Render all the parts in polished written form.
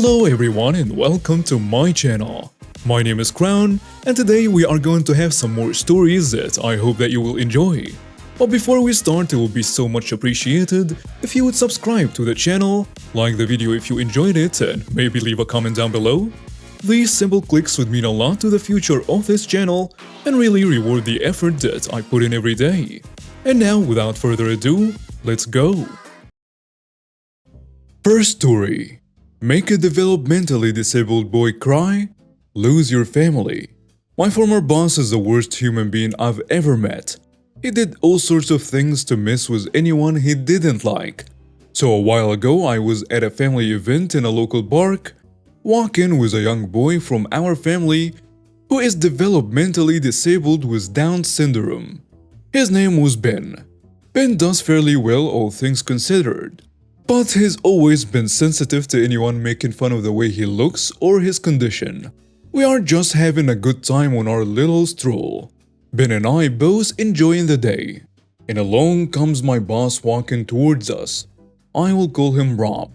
Hello everyone and welcome to my channel. My name is Crown and today we are going to have some more stories that I hope that you will enjoy. But before we start, it will be so much appreciated if you would subscribe to the channel, like the video if you enjoyed it, and maybe leave a comment down below. These simple clicks would mean a lot to the future of this channel and really reward the effort that I put in every day. And now, without further ado, let's go! First story. Make a developmentally disabled boy cry? Lose your family. My former boss is the worst human being I've ever met. He did all sorts of things to mess with anyone he didn't like. So a while ago I was at a family event in a local park, walking with a young boy from our family who is developmentally disabled with Down syndrome. His name was Ben. Ben does fairly well, all things considered. But he's always been sensitive to anyone making fun of the way he looks or his condition. We are just having a good time on our little stroll. Ben and I both enjoying the day. And along comes my boss walking towards us. I will call him Rob.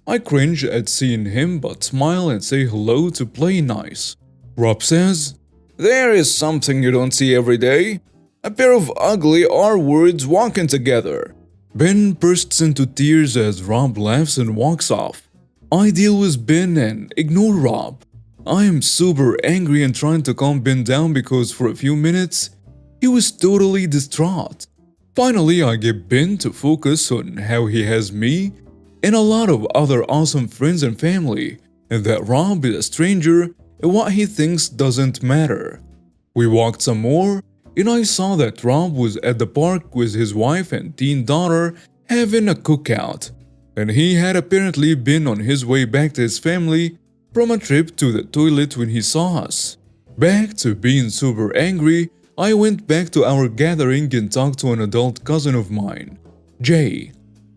I cringe at seeing him but smile and say hello to play nice. Rob says, "There is something you don't see every day. A pair of ugly R-words walking together." Ben bursts into tears as Rob laughs and walks off. I deal with Ben and ignore Rob. I am super angry and trying to calm Ben down because for a few minutes, he was totally distraught. Finally, I get Ben to focus on how he has me and a lot of other awesome friends and family, and that Rob is a stranger and what he thinks doesn't matter. We walked some more, and I saw that Rob was at the park with his wife and teen daughter having a cookout, and he had apparently been on his way back to his family from a trip to the toilet when he saw us. Back to being super angry, I went back to our gathering and talked to an adult cousin of mine, Jay,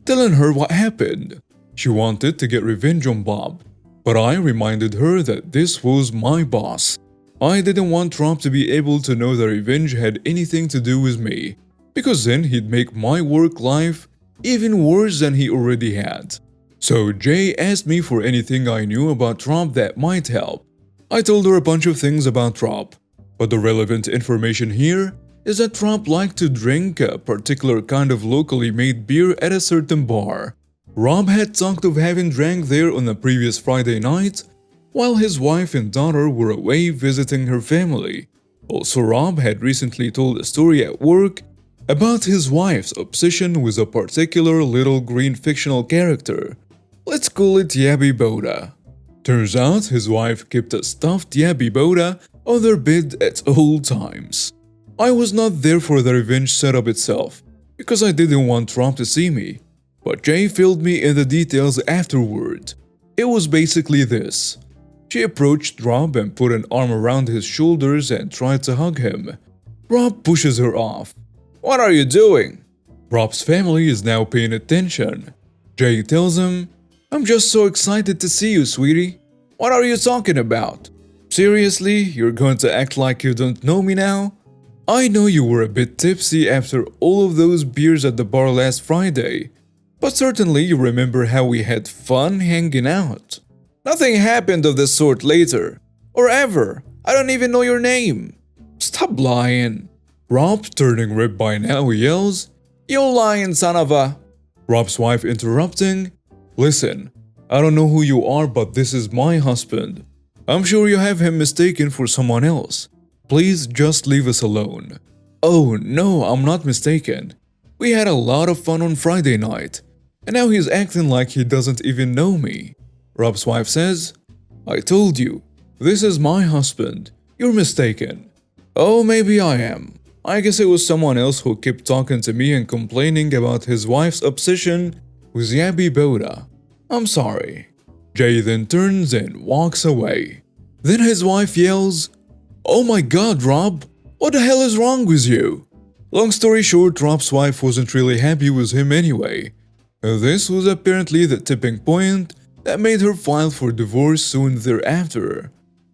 telling her what happened. She wanted to get revenge on Bob, but I reminded her that this was my boss. I didn't want Rob to be able to know the revenge had anything to do with me, because then he'd make my work life even worse than he already had. So Jay asked me for anything I knew about Rob that might help. I told her a bunch of things about Rob, but the relevant information here is that Rob liked to drink a particular kind of locally made beer at a certain bar. Rob had talked of having drank there on the previous Friday night, while his wife and daughter were away visiting her family. Also, Rob had recently told a story at work about his wife's obsession with a particular little green fictional character. Let's call it Yabby Boda. Turns out his wife kept a stuffed Yabby Boda on their bed at all times. I was not there for the revenge setup itself, because I didn't want Rob to see me, but Jay filled me in the details afterward. It was basically this. She approached Rob and put an arm around his shoulders and tried to hug him. Rob pushes her off. "What are you doing?" Rob's family is now paying attention. Jay tells him, "I'm just so excited to see you, sweetie." "What are you talking about?" "Seriously, you're going to act like you don't know me now? I know you were a bit tipsy after all of those beers at the bar last Friday, but certainly you remember how we had fun hanging out. Nothing happened of the sort later, or ever. I don't even know your name." "Stop lying." Rob, turning red by now, yells, "You lying son of a—" Rob's wife interrupting, "Listen, I don't know who you are, but this is my husband. I'm sure you have him mistaken for someone else. Please just leave us alone." "Oh no, I'm not mistaken. We had a lot of fun on Friday night, and now he's acting like he doesn't even know me." Rob's wife says, "I told you, this is my husband. You're mistaken." "Oh, maybe I am. I guess it was someone else who kept talking to me and complaining about his wife's obsession with Yabby Boda. I'm sorry." Jay then turns and walks away. Then his wife yells, "Oh my god, Rob, what the hell is wrong with you?" Long story short, Rob's wife wasn't really happy with him anyway. This was apparently the tipping point that made her file for divorce soon thereafter.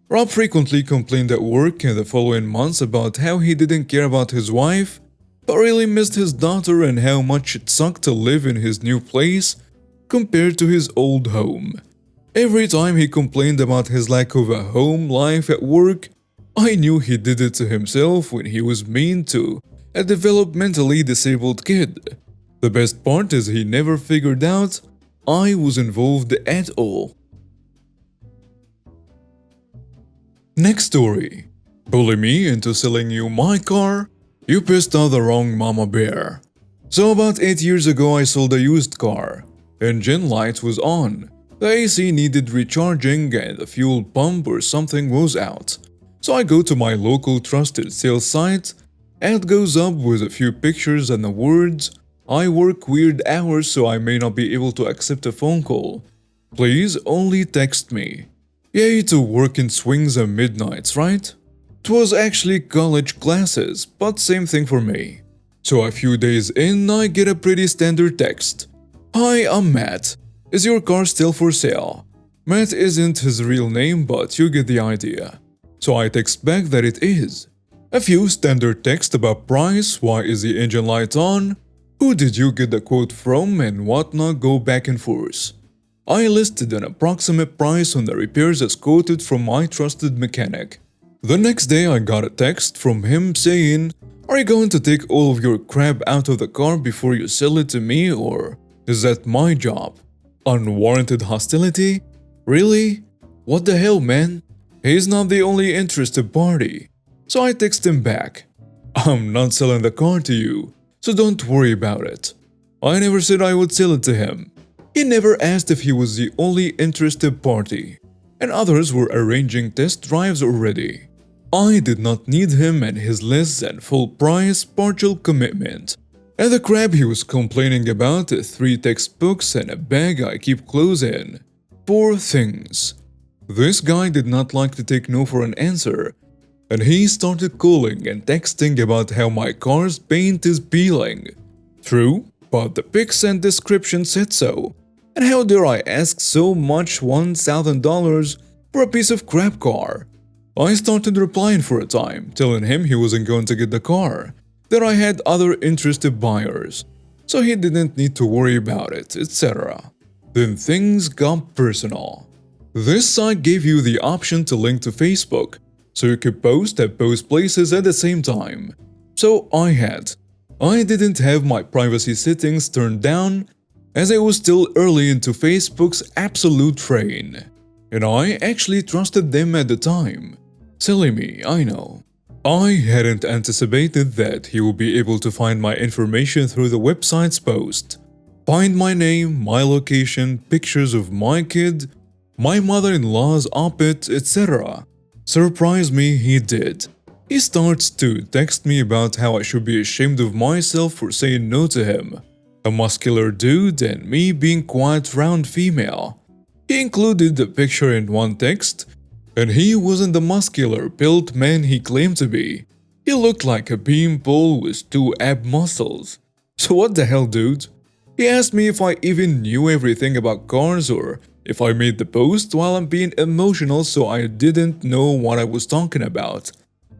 Rob frequently complained at work in the following months about how he didn't care about his wife, but really missed his daughter and how much it sucked to live in his new place compared to his old home. Every time he complained about his lack of a home life at work, I knew he did it to himself when he was mean to a developmentally disabled kid. The best part is he never figured out I was involved at all. Next story. Bully me into selling you my car? You pissed off the wrong mama bear. So about 8 years ago I sold a used car. Engine light was on. The AC needed recharging and the fuel pump or something was out. So I go to my local trusted sales site. Ad goes up with a few pictures and the words, "I work weird hours so I may not be able to accept a phone call. Please only text me." Yay to work in swings and midnights, right? 'Twas actually college classes, but same thing for me. So a few days in, I get a pretty standard text. "Hi, I'm Matt. Is your car still for sale?" Matt isn't his real name, but you get the idea. So I text back that it is. A few standard text about price, why is the engine light on, who did you get the quote from, and whatnot go back and forth. I listed an approximate price on the repairs as quoted from my trusted mechanic. The next day I got a text from him saying, "Are you going to take all of your crap out of the car before you sell it to me, or is that my job?" Unwarranted hostility? Really? What the hell, man? He's not the only interested party. So I text him back, "I'm not selling the car to you, so don't worry about it." I never said I would sell it to him. He never asked if he was the only interested party, and others were arranging test drives already. I did not need him and his less than full price partial commitment. And the crap he was complaining about, 3 textbooks and a bag I keep clothes in. 4 things. This guy did not like to take no for an answer, and he started calling and texting about how my car's paint is peeling. True, but the pics and description said so. And how dare I ask so much $1,000 for a piece of crap car? I started replying for a time, telling him he wasn't going to get the car, that I had other interested buyers, so he didn't need to worry about it, etc. Then things got personal. This site gave you the option to link to Facebook, so you could post at both places at the same time. So I had. I didn't have my privacy settings turned down, as I was still early into Facebook's absolute reign. And I actually trusted them at the time. Silly me, I know. I hadn't anticipated that he would be able to find my information through the website's post. Find my name, my location, pictures of my kid, my mother-in-law's op-ed, etc. Surprise me, he did. He starts to text me about how I should be ashamed of myself for saying no to him. A muscular dude and me being quite round female. He included the picture in one text, and he wasn't the muscular, built man he claimed to be. He looked like a beam pole with 2 ab muscles. So what the hell, dude? He asked me if I even knew everything about cars or if I made the post while I'm being emotional so I didn't know what I was talking about.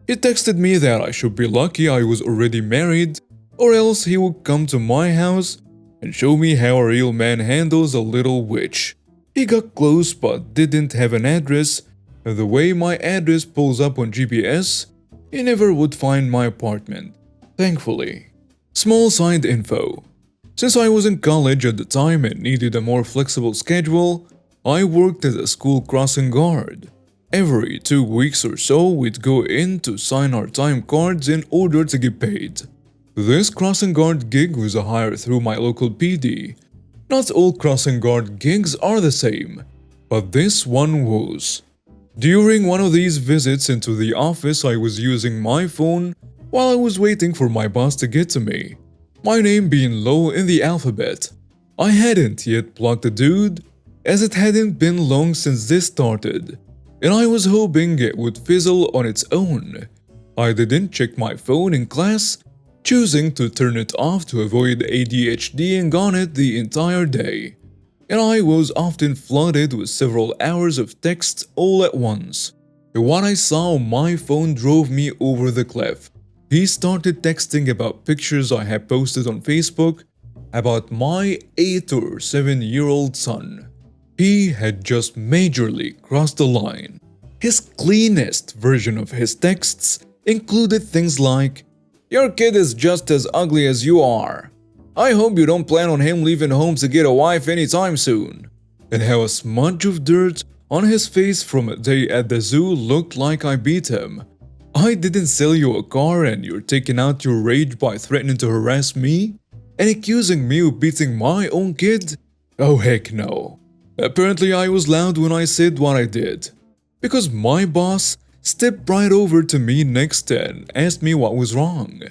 He texted me that I should be lucky I was already married, or else he would come to my house and show me how a real man handles a little witch. He got close but didn't have an address, and the way my address pulls up on GPS, he never would find my apartment, thankfully. Small side info. Since I was in college at the time and needed a more flexible schedule, I worked as a school crossing guard. Every 2 weeks or so, we'd go in to sign our time cards in order to get paid. This crossing guard gig was a hire through my local PD. Not all crossing guard gigs are the same, but this one was. During one of these visits into the office, I was using my phone while I was waiting for my boss to get to me, my name being low in the alphabet. I hadn't yet blocked the dude, as it hadn't been long since this started, and I was hoping it would fizzle on its own. I didn't check my phone in class, choosing to turn it off to avoid ADHDing on it the entire day, and I was often flooded with several hours of texts all at once. And what I saw on my phone drove me over the cliff. He started texting about pictures I had posted on Facebook about my 8 or 7-year-old son. He had just majorly crossed the line. His cleanest version of his texts included things like, "Your kid is just as ugly as you are. I hope you don't plan on him leaving home to get a wife anytime soon." And how a smudge of dirt on his face from a day at the zoo looked like I beat him. "I didn't sell you a car and you're taking out your rage by threatening to harass me and accusing me of beating my own kid? Oh heck no." Apparently I was loud when I said what I did, because my boss stepped right over to me next and asked me what was wrong.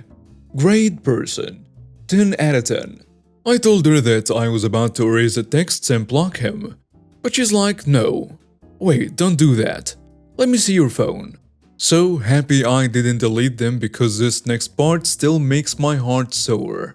Great person, 10 out of 10. I told her that I was about to erase the texts and block him, but she's like, "No, wait, don't do that. Let me see your phone." So happy I didn't delete them, because this next part still makes my heart sore.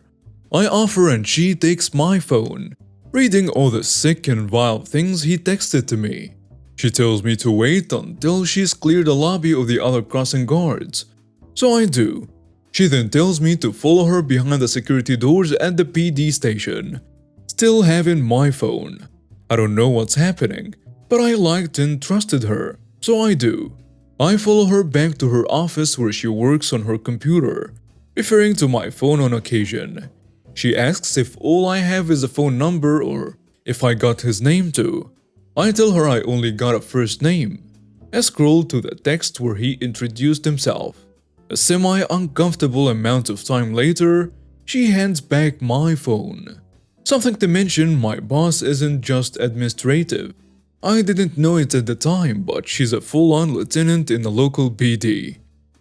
I offer and she takes my phone, reading all the sick and vile things he texted to me. She tells me to wait until she's cleared the lobby of the other crossing guards. So I do. She then tells me to follow her behind the security doors at the PD station, still having my phone. I don't know what's happening, but I liked and trusted her, so I do. I follow her back to her office where she works on her computer, referring to my phone on occasion. She asks if all I have is a phone number or if I got his name too. I tell her I only got a first name. I scroll to the text where he introduced himself. A semi-uncomfortable amount of time later, she hands back my phone. Something to mention, my boss isn't just administrative. I didn't know it at the time, but she's a full-on lieutenant in the local PD.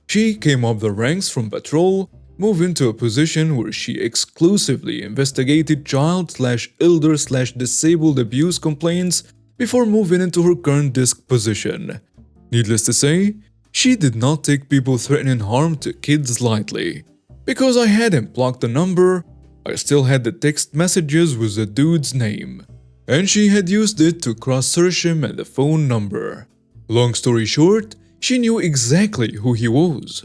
She came up the ranks from patrol, moving to a position where she exclusively investigated child/elder/disabled abuse complaints before moving into her current desk position. Needless to say, she did not take people threatening harm to kids lightly. Because I hadn't blocked the number, I still had the text messages with the dude's name, and she had used it to cross-search him and the phone number. Long story short, she knew exactly who he was.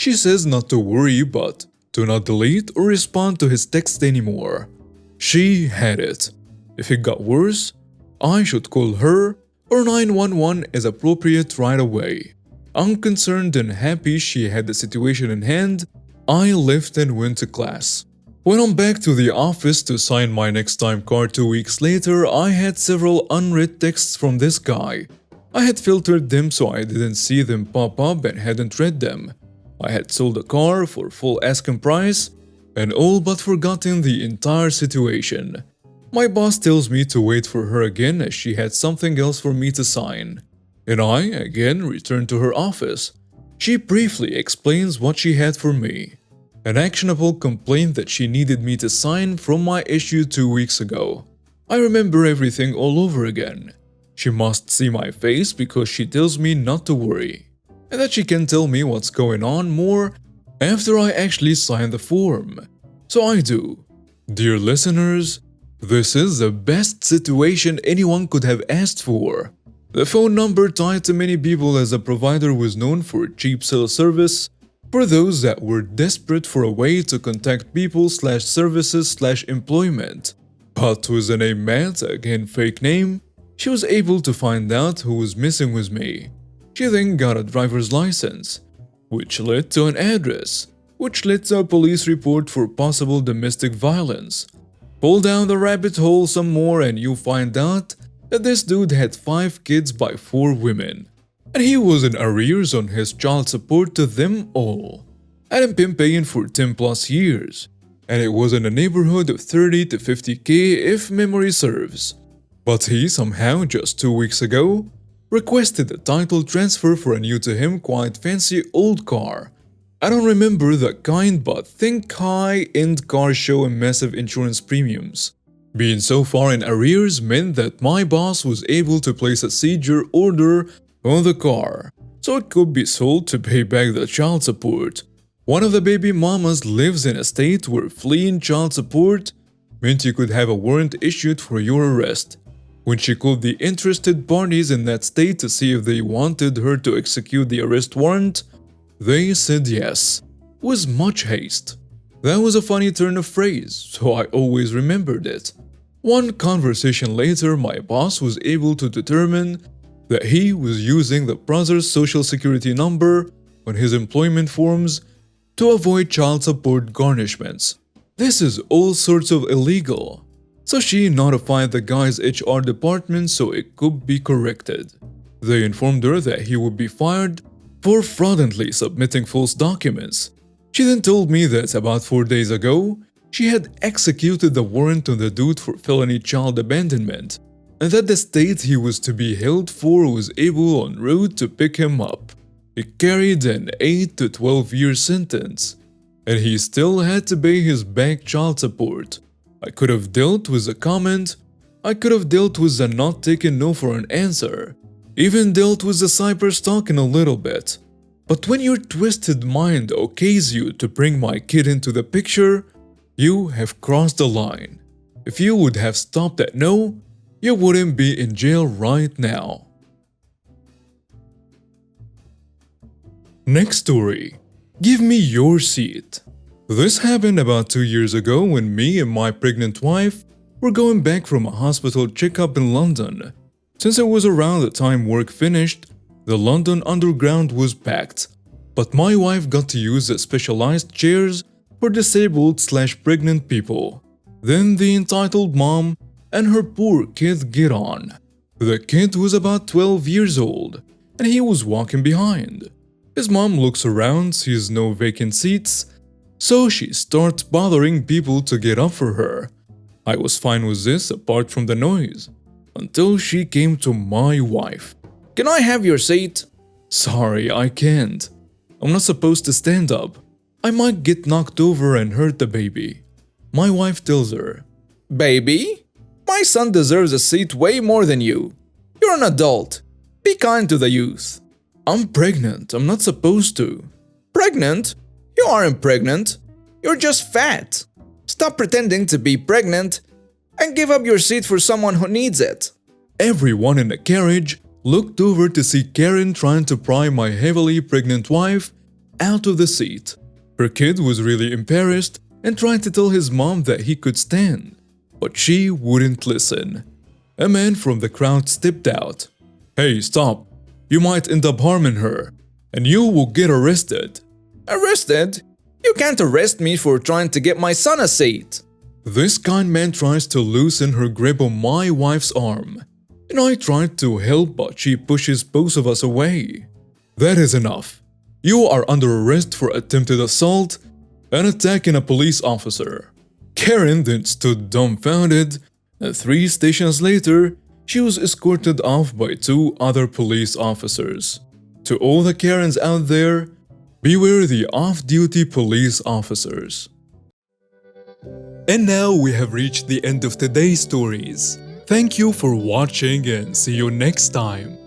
She says not to worry, but to not delete or respond to his text anymore. She had it. If it got worse, I should call her, or 911 is appropriate right away. Unconcerned and happy she had the situation in hand, I left and went to class. When I'm back to the office to sign my next time card 2 weeks later, I had several unread texts from this guy. I had filtered them so I didn't see them pop up and hadn't read them. I had sold the car for full asking price and all but forgotten the entire situation. My boss tells me to wait for her again as she had something else for me to sign. And I, again, return to her office. She briefly explains what she had for me. An actionable complaint that she needed me to sign from my issue 2 weeks ago. I remember everything all over again. She must see my face because she tells me not to worry, and that she can tell me what's going on more after I actually sign the form. So I do. Dear listeners, this is the best situation anyone could have asked for. The phone number tied to many people as a provider was known for cheap cell service for those that were desperate for a way to contact people/services/employment. But with the name Matt, again fake name, she was able to find out who was missing with me. She then got a driver's license, which led to an address, which led to a police report for possible domestic violence. Pull down the rabbit hole some more and you find out that this dude had 5 kids by 4 women. And he was in arrears on his child support to them all. Hadn't been paying for 10 plus years. And it was in the neighborhood of 30 to 50K if memory serves. But he somehow just 2 weeks ago requested a title transfer for a new to him quite fancy old car. I don't remember the kind, but think high-end cars showing massive insurance premiums. Being so far in arrears meant that my boss was able to place a seizure order on the car, so it could be sold to pay back the child support. One of the baby mamas lives in a state where fleeing child support meant you could have a warrant issued for your arrest. When she called the interested parties in that state to see if they wanted her to execute the arrest warrant, they said yes, with much haste. That was a funny turn of phrase, so I always remembered it. One conversation later, my boss was able to determine that he was using the brother's social security number on his employment forms to avoid child support garnishments. This is all sorts of illegal. So she notified the guy's HR department so it could be corrected. They informed her that he would be fired for fraudulently submitting false documents. She then told me that about 4 days ago, she had executed the warrant on the dude for felony child abandonment, and that the state he was to be held for was able en route to pick him up. He carried an 8 to 12 year sentence, and he still had to pay his back child support. I could have dealt with a comment, I could have dealt with the not taking no for an answer, even dealt with the cyber stalking a little bit. But when your twisted mind okays you to bring my kid into the picture, you have crossed the line. If you would have stopped at no, you wouldn't be in jail right now. Next story. Give me your seat. This happened about 2 years ago when me and my pregnant wife were going back from a hospital checkup in London. Since it was around the time work finished, the London Underground was packed, but my wife got to use the specialized chairs for disabled/pregnant people. Then the entitled mom and her poor kid get on. The kid was about 12 years old, and he was walking behind. His mom looks around, sees no vacant seats, so she starts bothering people to get up for her. I was fine with this apart from the noise, until she came to my wife. "Can I have your seat?" "Sorry, I can't. I'm not supposed to stand up. I might get knocked over and hurt the baby." My wife tells her, "Baby? My son deserves a seat way more than you. You're an adult. Be kind to the youth." "I'm pregnant. I'm not supposed to." "Pregnant? You aren't pregnant. You're just fat. Stop pretending to be pregnant and give up your seat for someone who needs it." Everyone in the carriage looked over to see Karen trying to pry my heavily pregnant wife out of the seat. Her kid was really embarrassed and tried to tell his mom that he could stand, but she wouldn't listen. A man from the crowd stepped out. "Hey, stop. You might end up harming her, and you will get arrested." "Arrested? You can't arrest me for trying to get my son a seat." This kind man tries to loosen her grip on my wife's arm, and I tried to help, but she pushes both of us away. "That is enough. You are under arrest for attempted assault and attacking a police officer." Karen then stood dumbfounded, and 3 stations later, she was escorted off by 2 other police officers. To all the Karens out there, beware the off-duty police officers. And now we have reached the end of today's stories. Thank you for watching and see you next time.